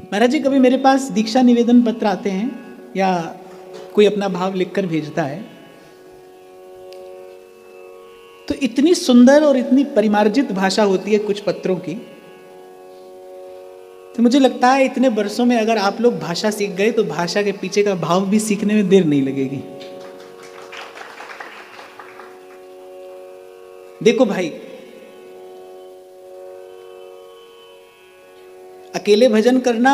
महाराज जी, कभी मेरे पास दीक्षा निवेदन पत्र आते हैं या कोई अपना भाव लिखकर भेजता है, तो इतनी सुंदर और इतनी परिमार्जित भाषा होती है कुछ पत्रों की, तो मुझे लगता है इतने वर्षों में अगर आप लोग भाषा सीख गए तो भाषा के पीछे का भाव भी सीखने में देर नहीं लगेगी। देखो भाई, अकेले भजन करना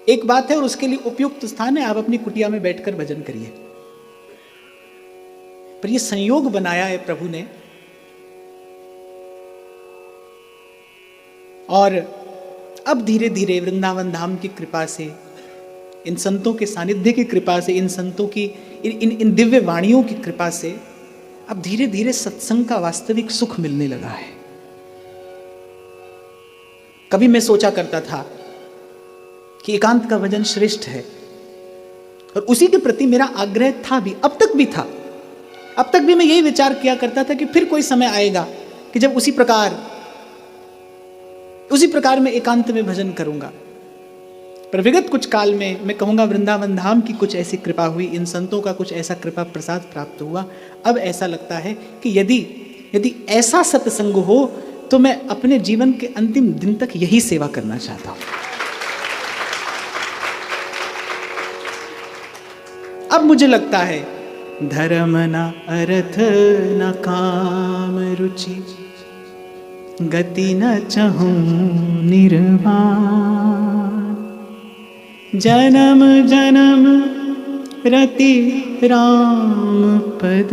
एक बात है और उसके लिए उपयुक्त स्थान है, आप अपनी कुटिया में बैठकर भजन करिए। पर ये संयोग बनाया है प्रभु ने, और अब धीरे धीरे वृंदावन धाम की कृपा से, इन संतों के सानिध्य की कृपा से, इन संतों की इन दिव्य वाणियों की कृपा से अब धीरे धीरे सत्संग का वास्तविक सुख मिलने लगा है। कभी मैं सोचा करता था कि एकांत का भजन श्रेष्ठ है, और उसी के प्रति मेरा आग्रह था भी, अब तक भी था। अब तक भी मैं यही विचार किया करता था कि फिर कोई समय आएगा कि जब उसी प्रकार मैं एकांत में भजन करूंगा। पर विगत कुछ काल में मैं कहूंगा वृंदावन धाम की कुछ ऐसी कृपा हुई, इन संतों का कुछ ऐसा कृपा प्रसाद प्राप्त हुआ। अब ऐसा लगता है कि यदि ऐसा सत्संग हो तो मैं अपने जीवन के अंतिम दिन तक यही सेवा करना चाहता हूं। अब मुझे लगता है धर्म न अर्थ न काम रुचि, गति न चाहूं निर्वाण, जन्म जन्म रति राम पद,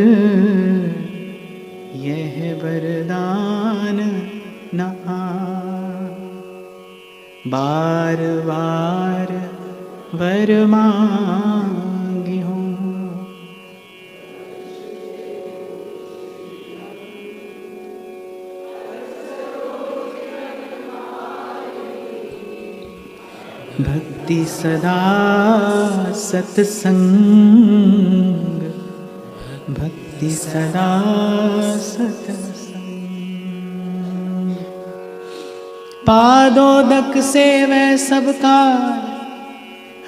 यह वरदान न बार बार वर मांगी हूँ। भक्ति सदा सत्संग, भक्ति सदा सत्संग, पादोदक से वह सबका,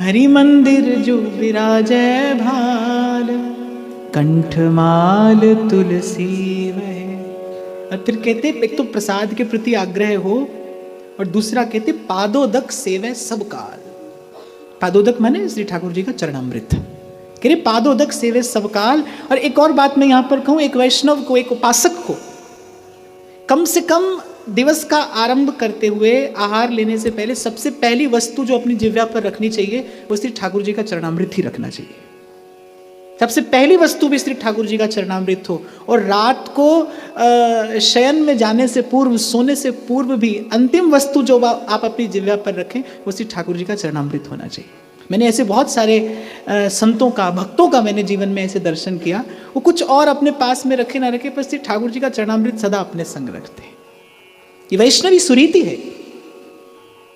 हरि मंदिर जो विराजै भाल, कंठमाल तुलसी वह। और फिर कहते एक तो प्रसाद के प्रति आग्रह हो, और दूसरा कहते पादोदक सेवै सब काल। पादोदक माने श्री ठाकुर जी का चरणामृत, कह रहे पादोदक सेवै सब काल। और एक और बात मैं यहां पर कहूं, एक वैष्णव को, एक उपासक को कम से कम दिवस का आरंभ करते हुए आहार लेने से पहले सबसे पहली वस्तु जो अपनी जिह्वा पर रखनी चाहिए वो श्री ठाकुर जी का चरणामृत ही रखना चाहिए। सबसे पहली वस्तु भी श्री ठाकुर जी का चरणामृत हो। और रात को शयन में जाने से पूर्व, सोने से पूर्व भी अंतिम वस्तु जो आप अपनी जिह्वा पर रखें वो श्री ठाकुर जी का चरणामृत होना चाहिए। मैंने ऐसे बहुत सारे संतों का, भक्तों का मैंने जीवन में ऐसे दर्शन किया, वो कुछ और अपने पास में रखे ना रखे, पर श्री ठाकुर जी का चरणामृत सदा अपने संग रखते हैं। ये वैष्णवी सुरीति है।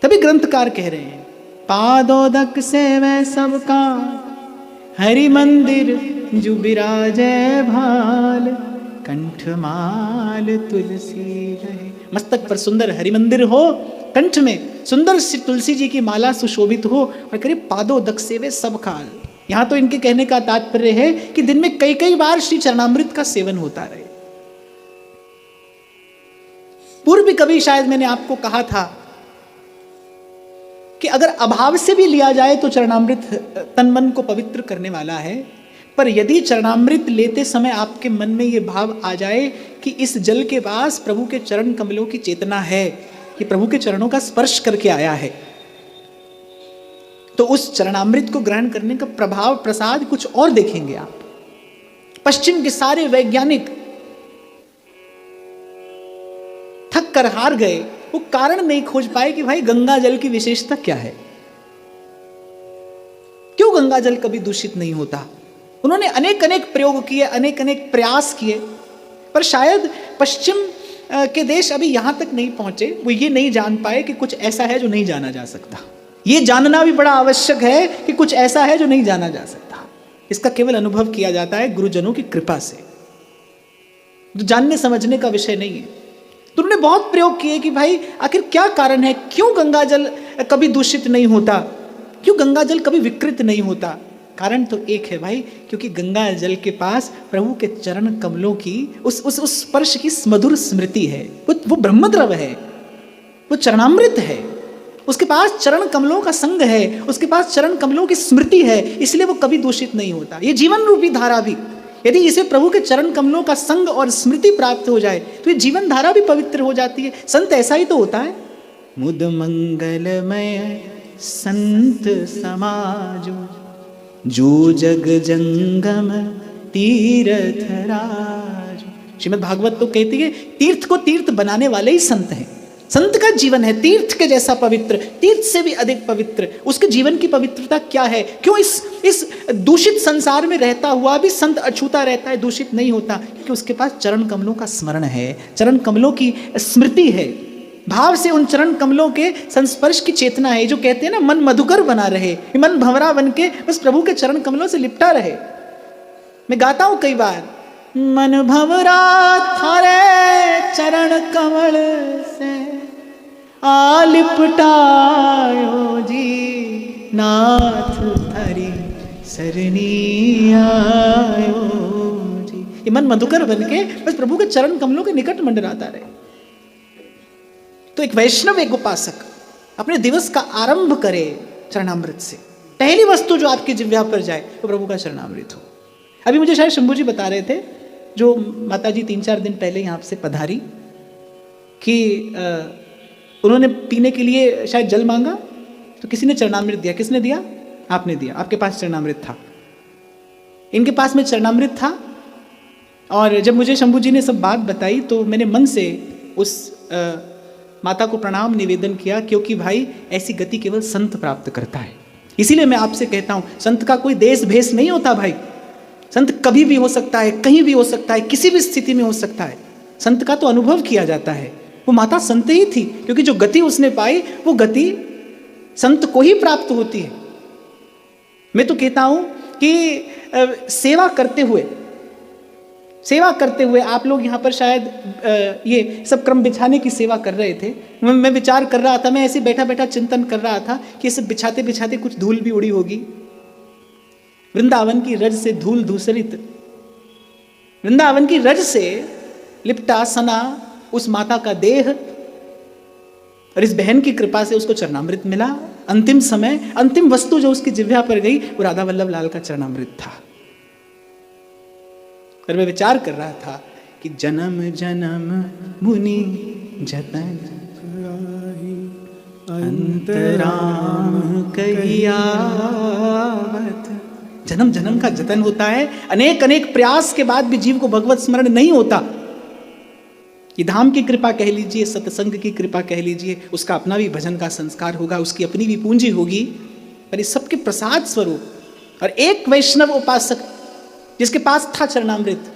तभी ग्रंथकार कह रहे हैं पादोदक से वह सबका, हरि मंदिर जो विराजै भाल, कंठमाल तुलसी रहे। मस्तक पर सुंदर हरि मंदिर हो, कंठ में सुंदर सी तुलसी जी की माला सुशोभित हो, और करे पादोदक सेवे सब काल। यहां तो इनके कहने का तात्पर्य है कि दिन में कई कई बार श्री चरणामृत का सेवन होता रहे। पूर्व भी कभी शायद मैंने आपको कहा था कि अगर अभाव से भी लिया जाए तो चरणामृत तन मन को पवित्र करने वाला है। पर यदि चरणामृत लेते समय आपके मन में ये भाव आ जाए कि इस जल के पास प्रभु के चरण कमलों की चेतना है, कि प्रभु के चरणों का स्पर्श करके आया है, तो उस चरणामृत को ग्रहण करने का प्रभाव, प्रसाद कुछ और देखेंगे आप। पश्चिम के सारे वैज्ञानिक थक कर हार गए, वो कारण नहीं खोज पाए कि भाई गंगा जल की विशेषता क्या है, क्यों गंगा जल कभी दूषित नहीं होता। उन्होंने अनेक अनेक प्रयोग किए, अनेक अनेक प्रयास किए, पर शायद पश्चिम के देश अभी यहां तक नहीं पहुंचे। वो ये नहीं जान पाए कि कुछ ऐसा है जो नहीं जाना जा सकता। ये जानना भी बड़ा आवश्यक है कि कुछ ऐसा है जो नहीं जाना जा सकता। इसका केवल अनुभव किया जाता है गुरुजनों की कृपा से, जो जानने समझने का विषय नहीं है। तो उन्होंने बहुत प्रयोग किए कि भाई आखिर क्या कारण है, क्यों गंगा जल कभी दूषित नहीं होता, क्यों गंगा जल कभी विकृत नहीं होता। कारण तो एक है भाई, क्योंकि गंगा जल के पास प्रभु के चरण कमलों की उस स्पर्श की मधुर स्मृति है। वो ब्रह्मद्रव है, वो चरणामृत है, उसके पास चरण कमलों का संग है, उसके पास चरण कमलों की स्मृति है, इसलिए वो कभी दूषित नहीं होता। ये जीवन रूपी धारा भी, यदि इसे प्रभु के चरण कमलों का संग और स्मृति प्राप्त हो जाए तो ये जीवन धारा भी पवित्र हो जाती है। संत ऐसा ही तो होता है। मुद मंगलमय संत समाज जो जग जंगम तीर्थ राज। श्रीमद् भागवत तो कहती है तीर्थ को तीर्थ बनाने वाले ही संत हैं। संत का जीवन है तीर्थ के जैसा पवित्र, तीर्थ से भी अधिक पवित्र। उसके जीवन की पवित्रता क्या है, क्यों इस दूषित संसार में रहता हुआ भी संत अछूता रहता है, दूषित नहीं होता, क्योंकि उसके पास चरण कमलों का स्मरण है, चरण कमलों की स्मृति है, भाव से उन चरण कमलों के संस्पर्श की चेतना है। जो कहते हैं ना मन मधुकर बना रहे, मन भंवरा बन के बस प्रभु के चरण कमलों से लिपटा रहे। मैं गाता हूं कई बार, मन भंवरा थारे चरण कमल से आ लिपटायो जी, नाथ हरि सरनी आयो जी। ये मन मधुकर बन के बस प्रभु के चरण कमलों के निकट मंडराता रहे। तो एक वैष्णव, एक उपासक अपने दिवस का आरंभ करे चरणामृत से। पहली वस्तु जो आपकी जिह्वा पर जाए वो प्रभु का चरणामृत हो। अभी मुझे शायद शंभू जी बता रहे थे, जो माता जी 3-4 दिन पहले यहाँ से पधारी, कि उन्होंने पीने के लिए शायद जल मांगा तो किसी ने चरणामृत दिया। किसने दिया? आपने दिया। आपके पास चरणामृत था, इनके पास में चरणामृत था। और जब मुझे शंभू जी ने सब बात बताई तो मैंने मन से उस माता को प्रणाम निवेदन किया, क्योंकि भाई ऐसी गति केवल संत प्राप्त करता है। इसीलिए मैं आपसे कहता हूं, संत का कोई देश भेष नहीं होता भाई। संत कभी भी हो सकता है, कहीं भी हो सकता है, किसी भी स्थिति में हो सकता है। संत का तो अनुभव किया जाता है। वो माता संत ही थी, क्योंकि जो गति उसने पाई वो गति संत को ही प्राप्त होती है। मैं तो कहता हूं कि सेवा करते हुए आप लोग यहाँ पर शायद ये सब क्रम बिछाने की सेवा कर रहे थे। मैं विचार कर रहा था, मैं ऐसे बैठा बैठा चिंतन कर रहा था कि इसे बिछाते बिछाते कुछ धूल भी उड़ी होगी। वृंदावन की रज से धूल धूसरित, वृंदावन की रज से लिपटा सना उस माता का देह, और इस बहन की कृपा से उसको चरणामृत मिला। अंतिम समय, अंतिम वस्तु जो उसकी जिह्वा पर गई वो राधा वल्लभ लाल का चरणामृत था। और मैं विचार कर रहा था कि जन्म जन्म मुनि जतन अंतराम कहियावत। जन्म जन्म का जतन होता है, अनेक अनेक प्रयास के बाद भी जीव को भगवत स्मरण नहीं होता। ये धाम की कृपा कह लीजिए, सत्संग की कृपा कह लीजिए, उसका अपना भी भजन का संस्कार होगा, उसकी अपनी भी पूंजी होगी, पर इस सबके प्रसाद स्वरूप। और एक वैष्णव उपासक जिसके पास था चरणामृत,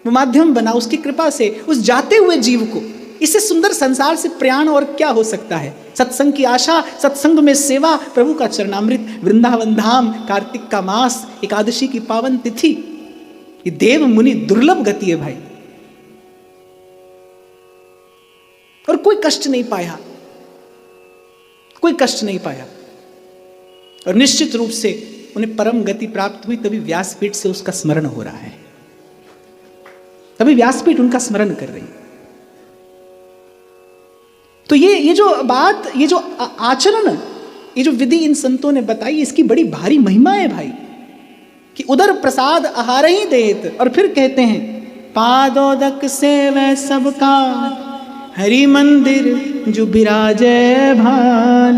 वो माध्यम बना उसकी कृपा से उस जाते हुए जीव को। इससे सुंदर संसार से प्रयाण और क्या हो सकता है। सत्संग की आशा, सत्संग में सेवा, प्रभु का चरणामृत, वृंदावन धाम, कार्तिक का मास, एकादशी की पावन तिथि, ये देव मुनि दुर्लभ गति है भाई। और कोई कष्ट नहीं पाया, कोई कष्ट नहीं पाया। और निश्चित रूप से उन्हें परम गति प्राप्त हुई, तभी व्यासपीठ से उसका स्मरण हो रहा है, तभी व्यासपीठ उनका स्मरण कर रही। तो ये जो बात, ये जो आचरण, ये जो विधि इन संतों ने बताई, इसकी बड़ी भारी महिमा है भाई, कि उदर प्रसाद आहार ही देत। और फिर कहते हैं पादोदक से वह सबका हरि मंदिर जो बिराजे भाल,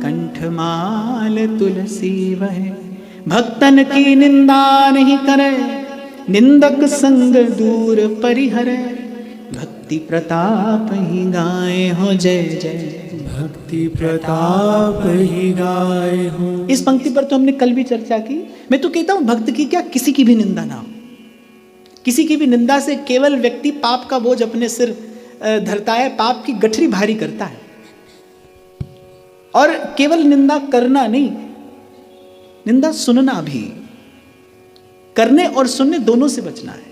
कंठमाल तुलसी वह भक्तन की निंदा नहीं करे, निंदक संग दूर परिहरे, भक्ति प्रताप ही गाए हो जय जय, भक्ति प्रताप ही गाए हो। इस पंक्ति पर तो हमने कल भी चर्चा की। मैं तो कहता हूं भक्त की क्या किसी की भी निंदा ना हो। किसी की भी निंदा से केवल व्यक्ति पाप का बोझ अपने सिर धरता है, पाप की गठरी भारी करता है। और केवल निंदा करना नहीं, निंदा सुनना भी। करने और सुनने दोनों से बचना है,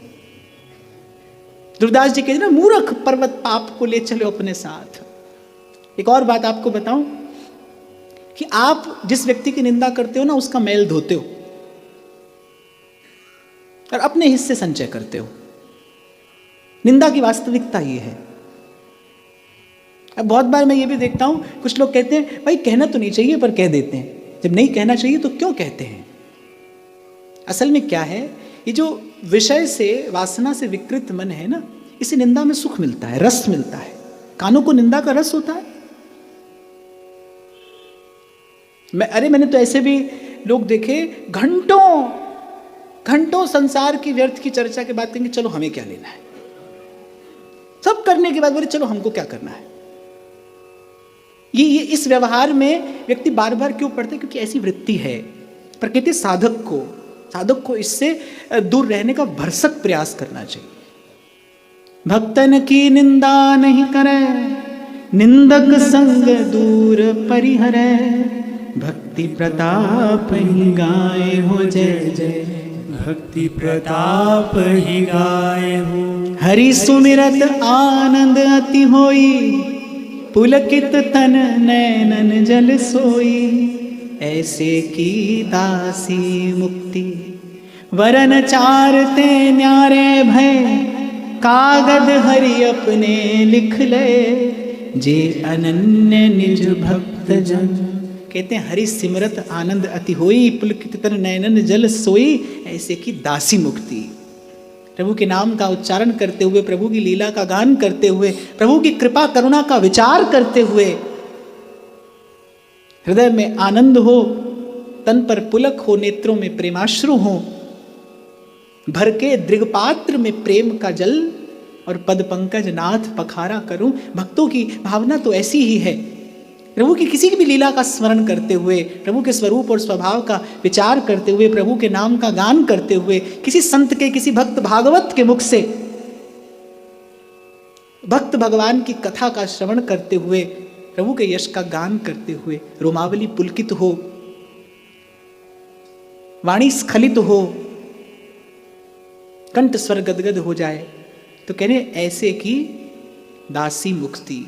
ध्रुवदास जी कहते ना, मूर्ख पर्वत पाप को ले चलो अपने साथ। एक और बात आपको बताऊं कि आप जिस व्यक्ति की निंदा करते हो ना, उसका मैल धोते हो और अपने हिस्से संचय करते हो। निंदा की वास्तविकता ये है। अब बहुत बार मैं ये भी देखता हूं, कुछ लोग कहते हैं भाई कहना तो नहीं चाहिए पर कह देते हैं। जब नहीं कहना चाहिए तो क्यों कहते हैं? असल में क्या है, ये जो विषय से, वासना से विकृत मन है ना, इसे निंदा में सुख मिलता है, रस मिलता है। कानों को निंदा का रस होता है। मैंने तो ऐसे भी लोग देखे, घंटों संसार की व्यर्थ की चर्चा के बाद कहेंगे चलो हमें क्या लेना है। सब करने के बाद बोले चलो हमको क्या करना है। ये इस व्यवहार में व्यक्ति बार बार क्यों पड़ता है? क्योंकि ऐसी वृत्ति है। प्रकृति साधक को इससे दूर रहने का भरसक प्रयास करना चाहिए। भक्तन की निंदा नहीं करे, निंदक संग दूर परिहरे, भक्ति प्रताप ही गाए हो जय जय, भक्ति प्रताप ही गाए हो। हरि सुमिरत आनंद अति होई, पुलकित तन नैनन जल सोई, ऐसे की दासी मुक्ति, वरन चारते न्यारे भय, कागद हरि अपने लिख ले, जे अनन्य निज भक्त जन। कहते हैं हरि सिमरत आनंद अति होई, पुलकित तन नैनन जल सोई, ऐसे की दासी मुक्ति। प्रभु के नाम का उच्चारण करते हुए, प्रभु की लीला का गान करते हुए, प्रभु की कृपा करुणा का विचार करते हुए हृदय में आनंद हो, तन पर पुलक हो, नेत्रों में प्रेमाश्रु हो, भर के दृगपात्र में प्रेम का जल और पद पंकज नाथ पखारा करूं। भक्तों की भावना तो ऐसी ही है। प्रभु की किसी भी लीला का स्मरण करते हुए, प्रभु के स्वरूप और स्वभाव का विचार करते हुए, प्रभु के नाम का गान करते हुए, किसी संत के, किसी भक्त भागवत के मुख से भक्त भगवान की कथा का श्रवण करते हुए, प्रभु के यश का गान करते हुए रोमावली पुलकित हो, वाणी स्खलित हो, कंठ स्वर गदगद हो जाए, तो कह रहे ऐसे की दासी मुक्ति।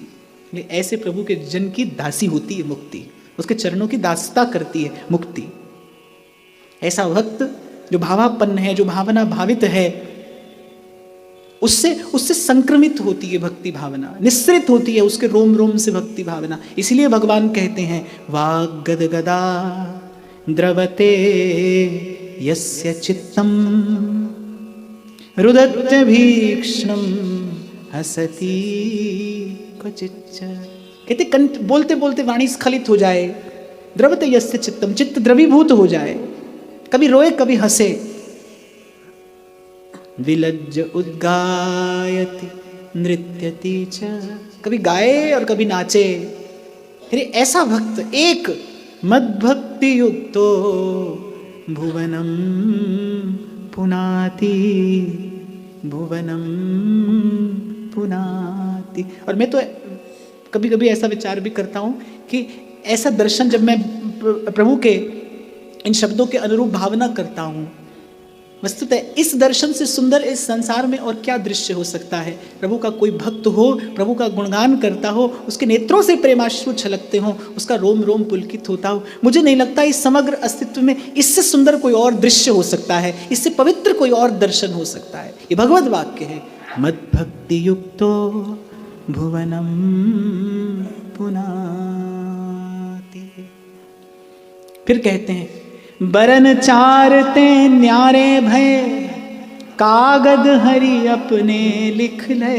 ऐसे प्रभु के जन की दासी होती है मुक्ति, उसके चरणों की दासता करती है मुक्ति। ऐसा भक्त जो भावापन्न है, जो भावना भावित है, उससे संक्रमित होती है भक्ति भावना, निस्सृत होती है उसके रोम रोम से भक्ति भावना। इसलिए भगवान कहते हैं वाग गदगदा द्रवते यस्य चित्तम रुदत भीक्ष्णम हसती क्वचिच्च। कहते कंठ बोलते बोलते वाणी स्खलित हो जाए, द्रवते यस्य चित्तम, चित्त द्रवीभूत हो जाए, कभी रोए कभी हंसे, विलज्ज उद्गायति नृत्यति च, कभी गाए और कभी नाचे। अरे ऐसा भक्त एक मद्भक्ति युक्तो भुवनम पुनाति, भुवनम पुनाति। और मैं तो कभी कभी ऐसा विचार भी करता हूं कि ऐसा दर्शन जब मैं प्रभु के इन शब्दों के अनुरूप भावना करता हूं, वस्तुतः इस दर्शन से सुंदर इस संसार में और क्या दृश्य हो सकता है। प्रभु का कोई भक्त हो, प्रभु का गुणगान करता हो, उसके नेत्रों से प्रेमाश्रु छलकते हो, उसका रोम रोम पुलकित होता हो। मुझे नहीं लगता इस समग्र अस्तित्व में इससे सुंदर कोई और दृश्य हो सकता है, इससे पवित्र कोई और दर्शन हो सकता है। ये भगवत वाक्य है, मद्भक्ति युक्तो भुवनम पुनाति। फिर कहते हैं बरन चारते न्यारे भय, कागद हरि अपने लिख ले,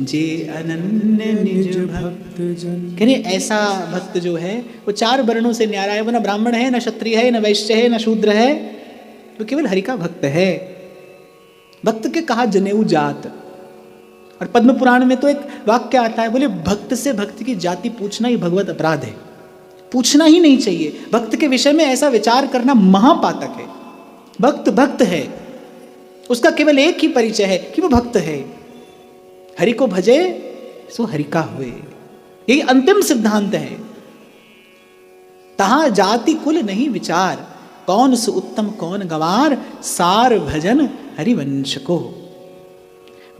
जे अनन्य निज भक्त जन। कह रहे ऐसा भक्त जो है वो चार वर्णों से न्यारा है, वो न ब्राह्मण है, न क्षत्रिय है, न वैश्य है, न शूद्र है, वो केवल हरि का भक्त है। भक्त के कहा जनेऊ जात। और पद्म पुराण में तो एक वाक्य आता है, बोले भक्त से भक्त की जाति पूछना ही भगवत अपराध है, पूछना ही नहीं चाहिए। भक्त के विषय में ऐसा विचार करना महापातक है। भक्त भक्त है, उसका केवल एक ही परिचय है कि वो भक्त है। हरि को भजे सो हरि का हुए, यही अंतिम सिद्धांत है। तहां जाति कुल नहीं विचार, कौन सु उत्तम कौन गंवार, सार भजन हरिवंश को।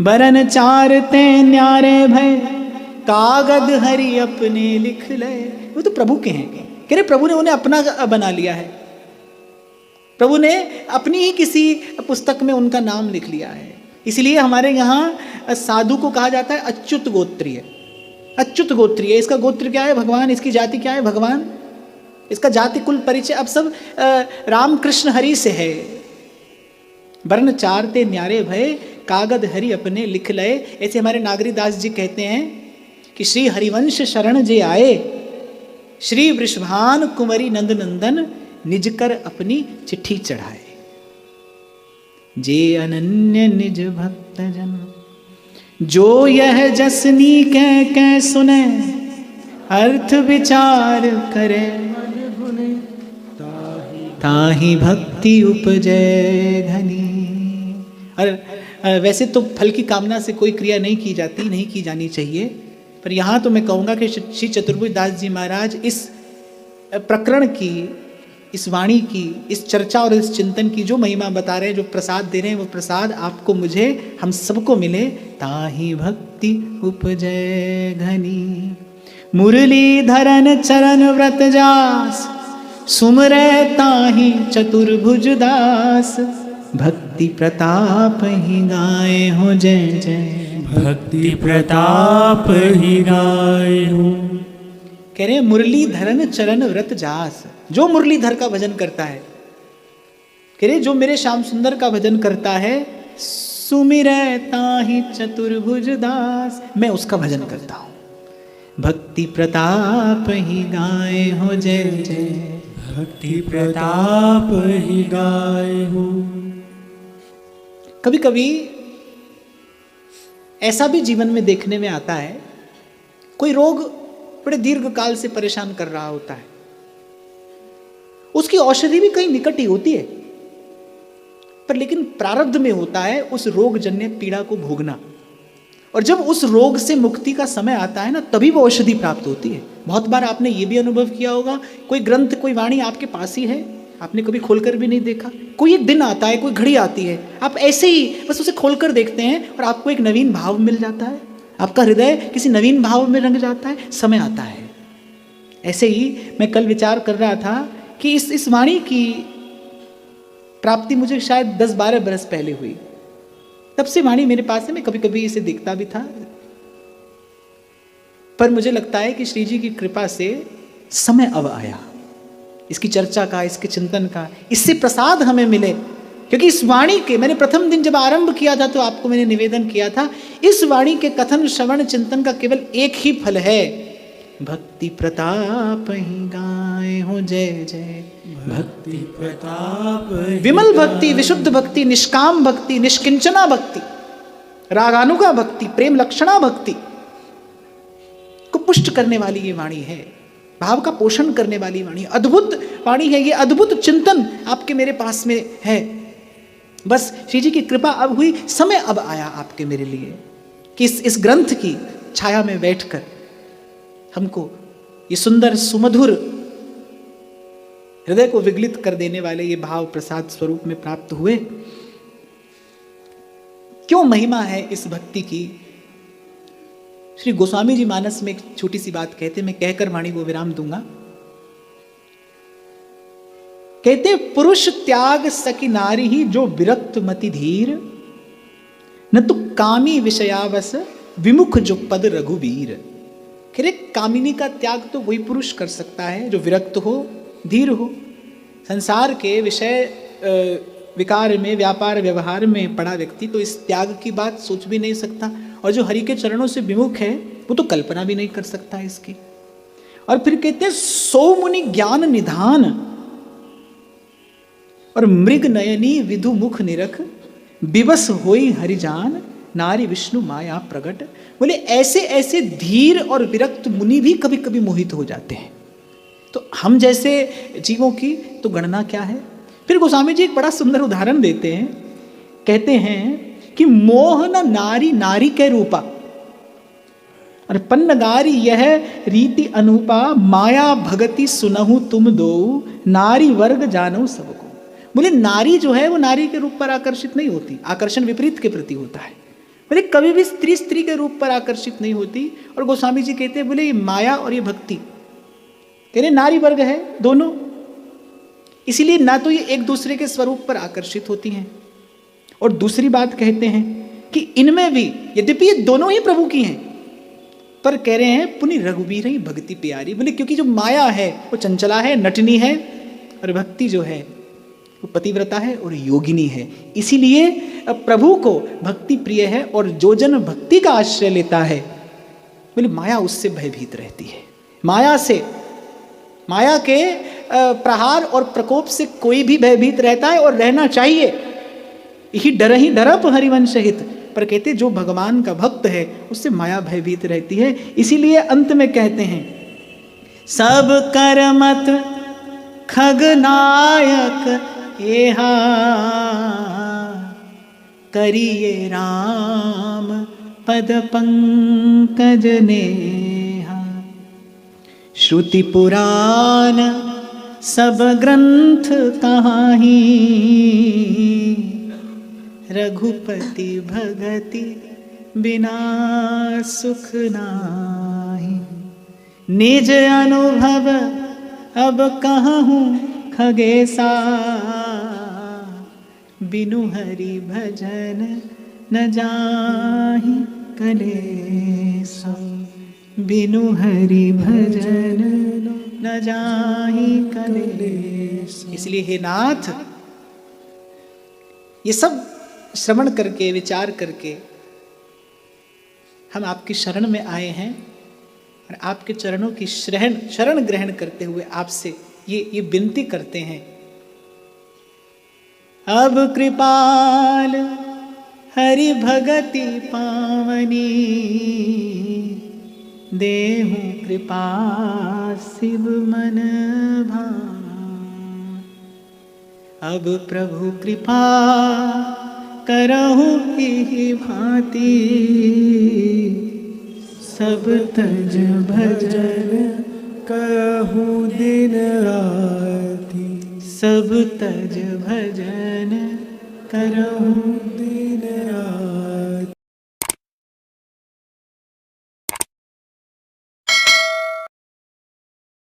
बरन चारते न्यारे भय, कागद हरि अपने लिख ले। वो तो प्रभु के हैं, कह रहे प्रभु ने उन्हें अपना बना लिया है, प्रभु ने अपनी ही किसी पुस्तक में उनका नाम लिख लिया है। इसलिए हमारे यहाँ साधु को कहा जाता है अच्युत गोत्रीय। अच्युत गोत्रीय, इसका गोत्र क्या है? भगवान। इसकी जाति क्या है? भगवान। इसका जाति कुल परिचय अब सब राम कृष्ण हरि से है। वर्ण चारते न्यारे भय, कागद हरि अपने लिख लय। ऐसे हमारे नागरी दास जी कहते हैं कि श्री हरिवंश शरण जे आए, श्री वृषभान कुंवरी नंद नंदन, निज कर अपनी चिट्ठी चढ़ाए। जे अनन्य निज भक्त जन, जो यह जसनी कह सुने, अर्थ विचार करे, ताहि भक्ति उपजै घनी। और वैसे तो फल की कामना से कोई क्रिया नहीं की जाती, नहीं की जानी चाहिए, पर यहाँ तो मैं कहूँगा कि श्री चतुर्भुज दास जी महाराज इस प्रकरण की, इस वाणी की, इस चर्चा और इस चिंतन की जो महिमा बता रहे हैं, जो प्रसाद दे रहे हैं, वो प्रसाद आपको, मुझे, हम सबको मिले। ताहि भक्ति उपजै घनी, मुरली धरन चरण व्रत जास, सुमरे ताहि चतुर्भुज दास, भक्ति प्रताप ही गाए हो जय जय, भक्ति प्रताप ही गाए हो। कह रहे मुरली धरन चरण व्रत जास, जो मुरलीधर का भजन करता है, कह रहे जो मेरे श्याम सुंदर का भजन करता है, सुमिरै ताहि चतुर्भुज दास, मैं उसका भजन करता हूँ। भक्ति प्रताप ही गाए हो जय जय, भक्ति प्रताप ही गाए हो। कभी कभी ऐसा भी जीवन में देखने में आता है, कोई रोग बड़े दीर्घ काल से परेशान कर रहा होता है, उसकी औषधि भी कहीं निकट ही होती है, पर लेकिन प्रारब्ध में होता है उस रोगजन्य पीड़ा को भोगना, और जब उस रोग से मुक्ति का समय आता है ना, तभी वो औषधि प्राप्त होती है। बहुत बार आपने ये भी अनुभव किया होगा, कोई ग्रंथ, कोई वाणी आपके पास ही है, आपने कभी खोलकर भी नहीं देखा, कोई एक दिन आता है, कोई घड़ी आती है, आप ऐसे ही बस उसे खोलकर देखते हैं और आपको एक नवीन भाव मिल जाता है, आपका हृदय किसी नवीन भाव में रंग जाता है, समय आता है। ऐसे ही मैं कल विचार कर रहा था कि इस वाणी की प्राप्ति मुझे शायद 10-12 बरस पहले हुई, तब से वाणी मेरे पास है, मैं कभी कभी इसे देखता भी था, पर मुझे लगता है कि श्री जी की कृपा से समय अब आया इसकी चर्चा का, इसके चिंतन का, इससे प्रसाद हमें मिले। क्योंकि इस वाणी के, मैंने प्रथम दिन जब आरंभ किया था तो आपको मैंने निवेदन किया था, इस वाणी के कथन श्रवण चिंतन का केवल एक ही फल है, भक्ति प्रताप ही गाए हो जय जय, भक्ति प्रताप विमल भक्ति, विशुद्ध भक्ति, निष्काम भक्ति, निष्किंचना भक्ति, रागानुगा भक्ति, प्रेम लक्षणा भक्ति को पुष्ट करने वाली ये वाणी है, भाव का पोषण करने वाली वाणी, अद्भुत वाणी है, ये अद्भुत चिंतन आपके मेरे पास में है। बस श्री जी की कृपा अब हुई, समय अब आया आपके मेरे लिए कि इस ग्रंथ की छाया में बैठकर हमको ये सुंदर सुमधुर हृदय को विगलित कर देने वाले ये भाव प्रसाद स्वरूप में प्राप्त हुए। क्यों महिमा है इस भक्ति की? श्री गोस्वामी जी मानस में एक छोटी सी बात कहते, मैं कहकर वाणी को विराम दूंगा। कहते पुरुष त्याग सकी नारी ही जो विरक्त मति धीर, न तो कामी विषयावस विमुख जो पद रघुवीर। कह रहे कामिनी का त्याग तो वही पुरुष कर सकता है जो विरक्त हो, धीर हो, संसार के विषय विकार में, व्यापार व्यवहार में पड़ा व्यक्ति तो इस त्याग की बात सोच भी नहीं सकता, और जो हरि के चरणों से विमुख है वो तो कल्पना भी नहीं कर सकता इसकी। और फिर कहते हैं सो मुनि ज्ञान निधान और मृग नयनी विधु मुख निरख, विवश होई हरिजान नारी विष्णु माया प्रगट। बोले ऐसे ऐसे धीर और विरक्त मुनि भी कभी कभी मोहित हो जाते हैं, तो हम जैसे जीवों की तो गणना क्या है। फिर गोस्वामी जी एक बड़ा सुंदर उदाहरण देते हैं, कहते हैं कि मोह न नारी नारी के रूपा और पन्नगारी यह रीति अनुपा, माया भगति सुनहु तुम दो, नारी वर्ग जानो सबको। बोले नारी जो है वो नारी के रूप पर आकर्षित नहीं होती, आकर्षण विपरीत के प्रति होता है। बोले कभी भी स्त्री स्त्री के रूप पर आकर्षित नहीं होती। और गोस्वामी जी कहते हैं बोले ये माया और ये भक्ति कह रहे नारी वर्ग है दोनों, इसीलिए ना तो ये एक दूसरे के स्वरूप पर आकर्षित होती हैं, और दूसरी बात कहते हैं कि इनमें भी यद्यपि ये दोनों ही प्रभु की हैं, पर कह रहे हैं पुनि रघुवीर ही भक्ति प्यारी। बोले क्योंकि जो माया है वो चंचला है, नटनी है, और भक्ति जो है वो पतिव्रता है और योगिनी है। इसीलिए प्रभु को भक्ति प्रिय है, और जो जन भक्ति का आश्रय लेता है बोले माया उससे भयभीत रहती है। माया से, माया के प्रहार और प्रकोप से कोई भी भयभीत रहता है, और रहना चाहिए। यही डरप हरिवंश हित, पर कहते जो भगवान का भक्त है उससे माया भयभीत रहती है। इसीलिए अंत में कहते हैं सब करमत खगनायक एहा करिए राम पद पंकज नेहा। श्रुति पुराण सब ग्रंथ कहाही रघुपति भगति बिना सुख नाही। निज अनुभव अब कहूँ खगेसा बिनु हरि भजन न जाहि कलेसा। बिनु हरि भजन न जाहि कलेसा। इसलिए हे नाथ ये सब श्रवण करके विचार करके हम आपकी शरण में आए हैं, और आपके चरणों की शरण ग्रहण करते हुए आपसे ये विनती करते हैं। अब कृपाल हरि भगति पावनी देहु कृपा शिव मन भान। अब प्रभु कृपा करहु ही भांति सब तज भजन करहु दिन राति। सब तज भजन करहु